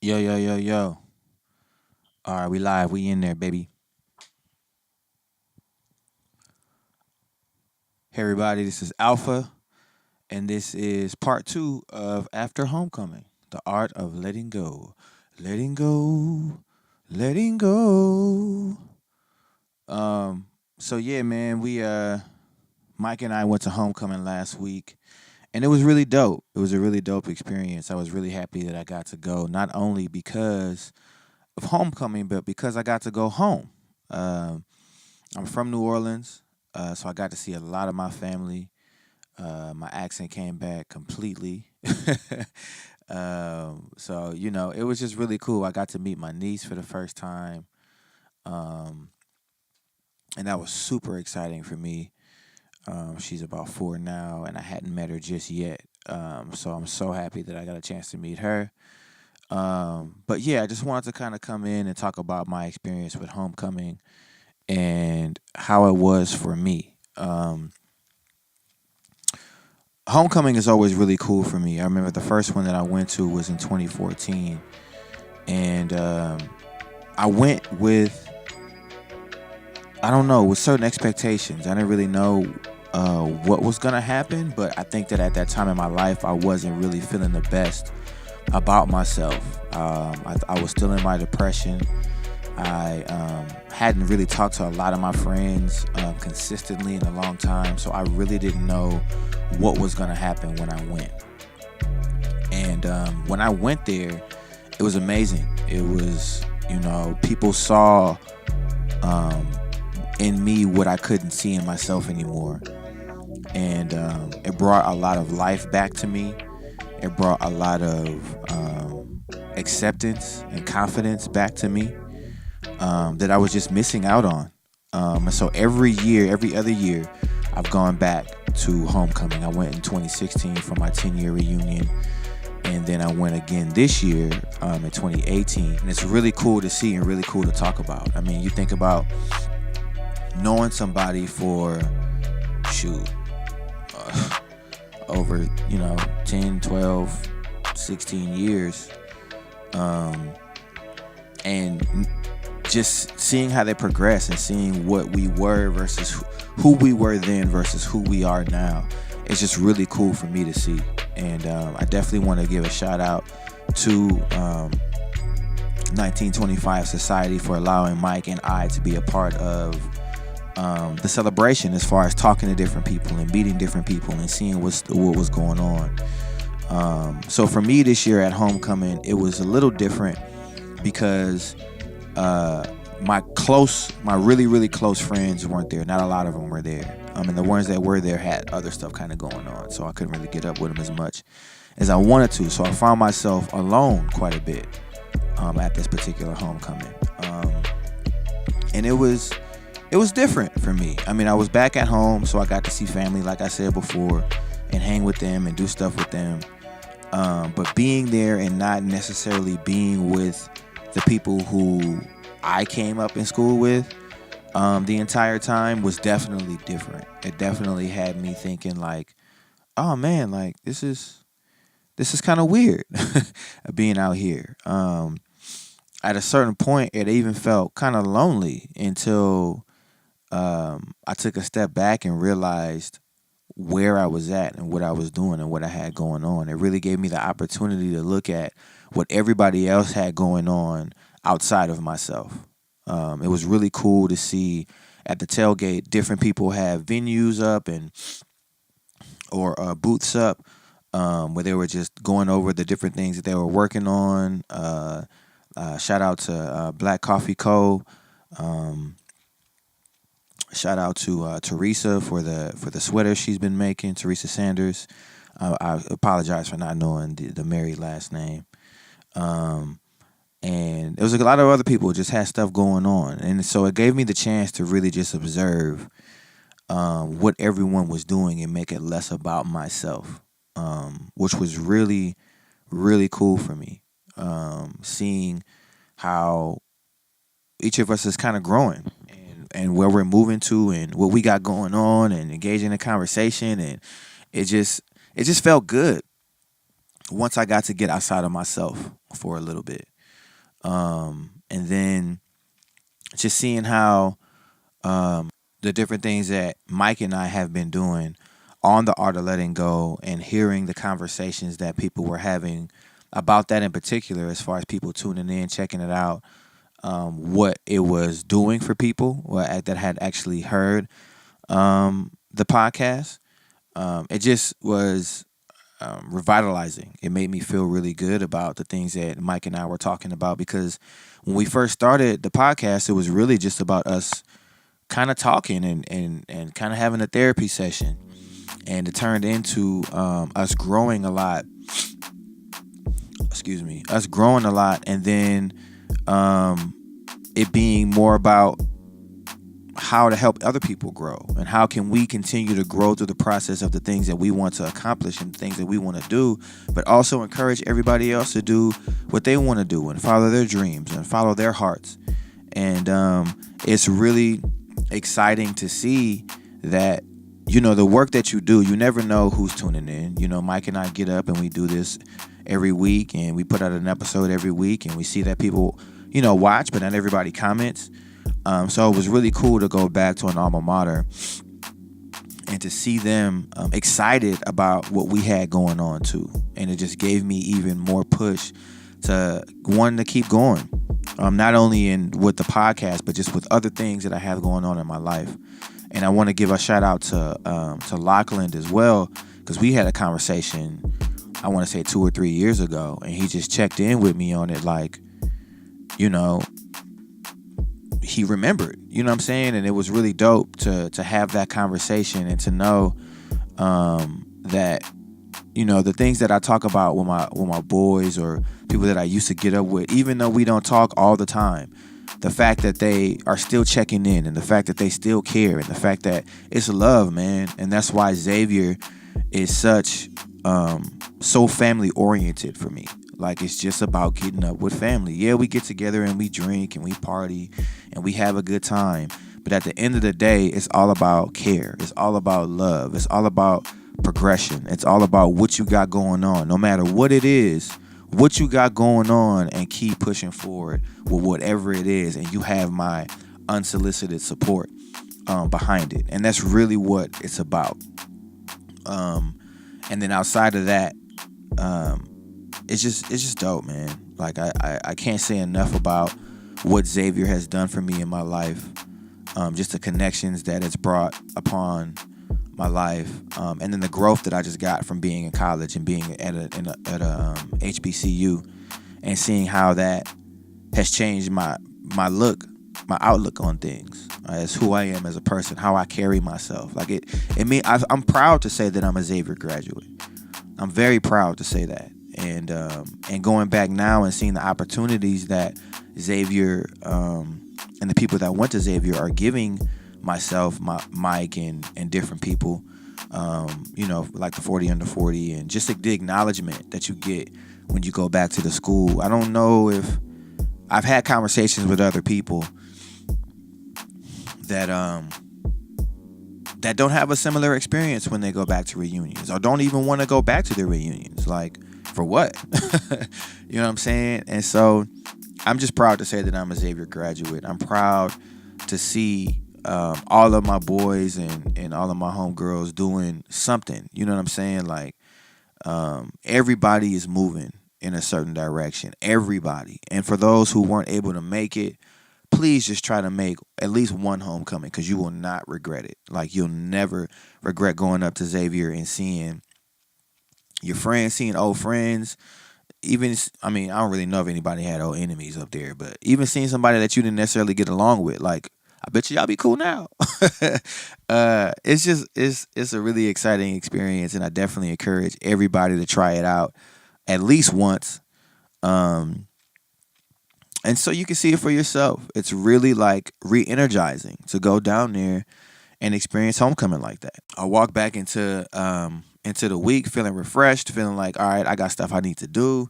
Yo, yo, yo, yo. All right, we live. We in there, baby. Hey, everybody. This is Alpha, and this is part two of After Homecoming, the art of letting go. Letting go. Letting go. So yeah, man, Mike and I went to homecoming last week, and it was really dope. It was a really dope experience. I was really happy that I got to go, not only because of homecoming, but because I got to go home. Um, I'm from New Orleans, so I got to see a lot of my family. My accent came back completely. So it was just really cool. I got to meet my niece for the first time, um, and that was super exciting for me. She's about 4 now, and I hadn't met her just yet. So I'm so happy that I got a chance to meet her. But yeah, I just wanted to kind of come in and talk about my experience with homecoming and how it was for me. Homecoming is always really cool for me. I remember the first one that I went to was in 2014, and I went with, I don't know, with certain expectations. I didn't really know what was gonna happen, but I think that at that time in my life, I wasn't really feeling the best about myself. I was still in my depression. I hadn't really talked to a lot of my friends consistently in a long time, so I really didn't know what was going to happen when I went. And when I went there, it was amazing. It was, people saw in me what I couldn't see in myself anymore. And it brought a lot of life back to me. It brought a lot of acceptance and confidence back to me that I was just missing out on. And so every other year, I've gone back to homecoming. I went in 2016 for my 10-year reunion, and then I went again this year in 2018. And it's really cool to see and really cool to talk about. I mean, you think about knowing somebody for, over, 10, 12, 16 years, and just seeing how they progress and seeing what we were versus who we were then versus who we are now. It's just really cool for me to see. And I definitely want to give a shout out to 1925 Society for allowing Mike and I to be a part of the celebration, as far as talking to different people and meeting different people and seeing what was going on. So for me this year at homecoming, it was a little different because my really, really close friends weren't there. Not a lot of them were there. And the ones that were there had other stuff kind of going on, so I couldn't really get up with them as much as I wanted to. So I found myself alone quite a bit at this particular homecoming. And it was different for me. I mean, I was back at home, so I got to see family, like I said before, and hang with them and do stuff with them. But being there and not necessarily being with the people who I came up in school with the entire time was definitely different. It definitely had me thinking like, oh man, like this is kind of weird being out here. At a certain point, it even felt kind of lonely until I took a step back and realized where I was at and what I was doing and what I had going on. It really gave me the opportunity to look at what everybody else had going on outside of myself. It was really cool to see at the tailgate different people have venues up or booths up where they were just going over the different things that they were working on. Shout out to Black Coffee Co. Shout out to Teresa for the sweater she's been making, Teresa Sanders. I apologize for not knowing the married last name. And there was a lot of other people who just had stuff going on. And so it gave me the chance to really just observe what everyone was doing and make it less about myself, which was really, really cool for me. Seeing how each of us is kind of growing and where we're moving to and what we got going on and engaging in conversation. And it just felt good once I got to get outside of myself for a little bit. And then just seeing how the different things that Mike and I have been doing on the art of letting go, and hearing the conversations that people were having about that in particular, as far as people tuning in, checking it out, what it was doing for people that had actually heard the podcast. It just was revitalizing. It made me feel really good about the things that Mike and I were talking about, because when we first started the podcast, it was really just about us kind of talking and kind of having a therapy session. And it turned into us growing a lot. Excuse me, us growing a lot, and then it being more about how to help other people grow, and how can we continue to grow through the process of the things that we want to accomplish and things that we want to do, but also encourage everybody else to do what they want to do and follow their dreams and follow their hearts. And it's really exciting to see that, the work that you do, you never know who's tuning in. Mike and I get up and we do this every week, and we put out an episode every week, and we see that people, watch, but not everybody comments. So it was really cool to go back to an alma mater and to see them excited about what we had going on too. And it just gave me even more push to wanting to keep going. Not only with the podcast, but just with other things that I have going on in my life. And I want to give a shout out to Lachlan as well, because we had a conversation, I want to say 2 or 3 years ago, and he just checked in with me on it, like, he remembered, what I'm saying? And it was really dope to have that conversation, and to know that, the things that I talk about with my boys, or people that I used to get up with, even though we don't talk all the time, the fact that they are still checking in, and the fact that they still care, and the fact that it's love, man. And that's why Xavier is so family oriented for me. Like, it's just about getting up with family. Yeah, we get together and we drink and we party and we have a good time. But at the end of the day, it's all about care. It's all about love. It's all about progression. It's all about what you got going on. No matter what it is, what you got going on, and keep pushing forward with whatever it is. And you have my unsolicited support behind it. And that's really what it's about. And then outside of that, it's just dope, man. Like, I can't say enough about what Xavier has done for me in my life. Just the connections that it's brought upon my life, and then the growth that I just got from being in college and being at a HBCU, and seeing how that has changed my outlook on things, as who I am as a person, how I carry myself. Like I'm proud to say that I'm a Xavier graduate. I'm very proud to say that. And going back now and seeing the opportunities that Xavier and the people that went to Xavier are giving myself, Mike, and different people, like the 40 under 40, and just the acknowledgement that you get when you go back to the school. I don't know if I've had conversations with other people that don't have a similar experience when they go back to reunions, or don't even want to go back to their reunions. Like, for what? You know what I'm saying? And so I'm just proud to say that I'm a Xavier graduate. I'm proud to see all of my boys and all of my homegirls doing something. You know what I'm saying? Like, everybody is moving in a certain direction. Everybody. And for those who weren't able to make it, please just try to make at least one homecoming, because you will not regret it. Like, you'll never regret going up to Xavier and seeing your friends, seeing old friends. Even, I don't really know if anybody had old enemies up there, but even seeing somebody that you didn't necessarily get along with, like, I bet y'all be cool now. It's a really exciting experience, and I definitely encourage everybody to try it out at least once. And so you can see it for yourself. It's really like re-energizing to go down there and experience homecoming like that. I walk back into the week feeling refreshed, feeling like, all right, I got stuff I need to do.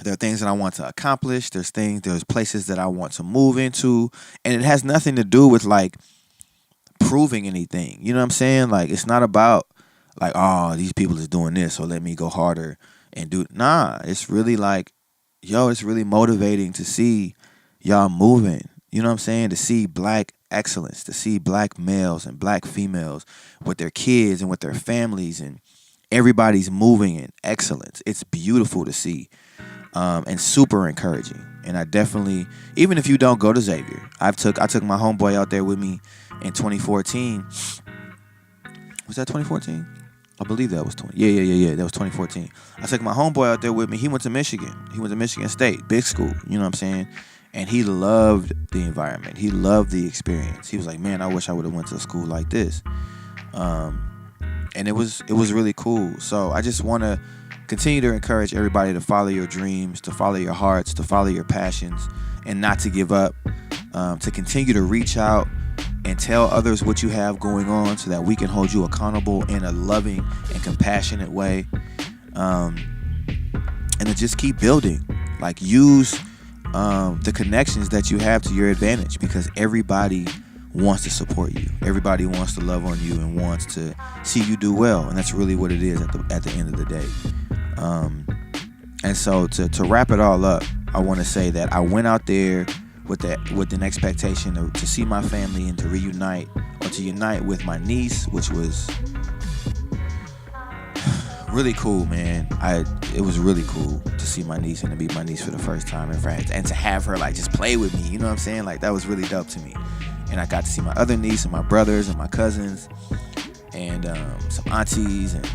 There are things that I want to accomplish. There's places that I want to move into. And it has nothing to do with, like, proving anything. You know what I'm saying? Like, it's not about, like, oh, these people is doing this, so let me go harder and do. Nah, it's really like, yo, it's really motivating to see y'all moving. You know what I'm saying? To see black excellence, to see black males and black females with their kids and with their families, and everybody's moving in excellence. It's beautiful to see, and super encouraging. And I definitely, even if you don't go to Xavier, I took my homeboy out there with me in 2014. Was that 2014? I believe that was 20. Yeah. That was 2014. I took my homeboy out there with me. He went to Michigan. He went to Michigan State, big school. You know what I'm saying? And he loved the environment. He loved the experience. He was like, man, I wish I would have went to a school like this. And it was really cool. So I just want to continue to encourage everybody to follow your dreams, to follow your hearts, to follow your passions, and not to give up. To continue to reach out and tell others what you have going on so that we can hold you accountable in a loving and compassionate way. And to just keep building. Like, use the connections that you have to your advantage, because everybody wants to support you. Everybody wants to love on you and wants to see you do well. And that's really what it is at the end of the day. And so to wrap it all up, I want to say that I went out there with an expectation to see my family and to reunite, or to unite with my niece, which was really cool, man. It was really cool to see my niece and to meet my niece for the first time, and to have her like just play with me. You know what I'm saying? Like, that was really dope to me. And I got to see my other niece and my brothers and my cousins and some aunties, and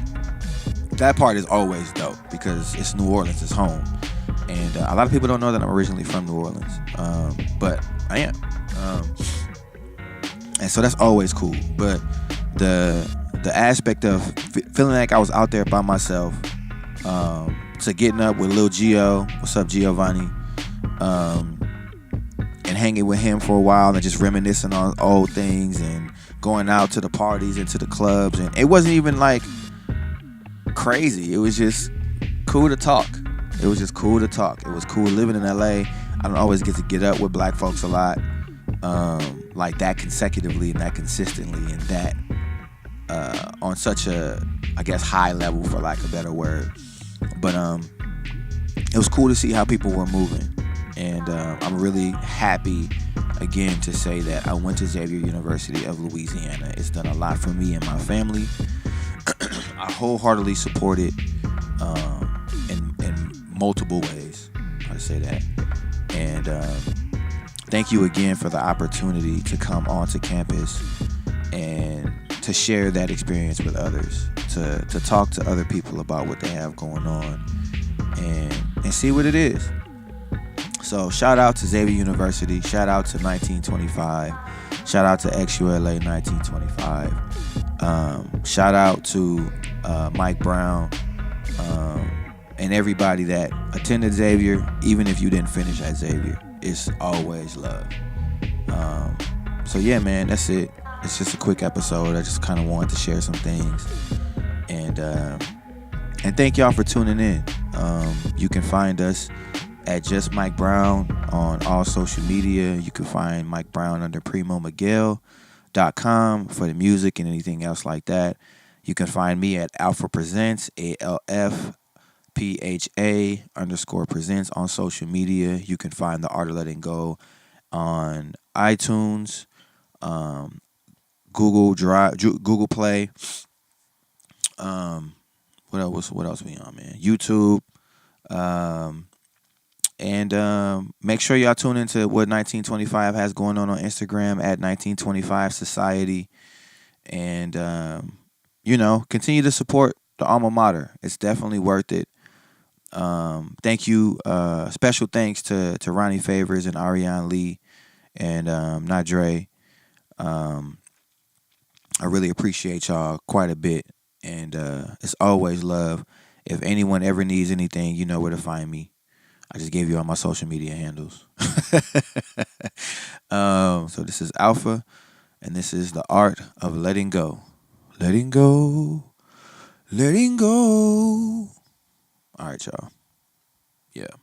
that part is always dope because it's New Orleans, it's home. And a lot of people don't know that I'm originally from New Orleans, but I am. And so that's always cool. But the aspect of feeling like I was out there by myself, to getting up with Lil Gio, what's up Giovanni, and hanging with him for a while and just reminiscing on old things and going out to the parties and to the clubs. And it wasn't even like crazy. It was just cool to talk. It was just cool to talk. It was cool living in LA. I don't always get to get up with black folks a lot, like that consecutively and that consistently and that on such a, I guess, high level, for lack of a better word. But it was cool to see how people were moving. And I'm really happy, again, to say that I went to Xavier University of Louisiana. It's done a lot for me and my family. I wholeheartedly support it in multiple ways. I say that. And thank you again for the opportunity to come onto campus and to share that experience with others, to talk to other people about what they have going on and see what it is. So shout out to Xavier University, shout out to 1925, shout out to XULA 1925, shout out to Mike Brown, and everybody that attended Xavier, even if you didn't finish at Xavier. It's always love. So yeah, man, that's it. It's just a quick episode. I just kind of wanted to share some things, and thank y'all for tuning in. You can find us at Just Mike Brown on all social media. You can find Mike Brown under PrimoMiguel.com for the music and anything else like that. You can find me at Alfpha Presents, ALFPHA_presents on social media. You can find The Art of Letting Go on iTunes, Google Drive, Google Play. What else we on, man? YouTube. And make sure y'all tune into what 1925 has going on Instagram at 1925 Society. And, continue to support the alma mater. It's definitely worth it. Thank you. Special thanks to Ronnie Favors and Ariane Lee and Nadre. I really appreciate y'all quite a bit. And it's always love. If anyone ever needs anything, you know where to find me. I just gave you all my social media handles. So this is Alpha, and this is The Art of Letting Go. Letting go. Letting go. All right, y'all. Yeah.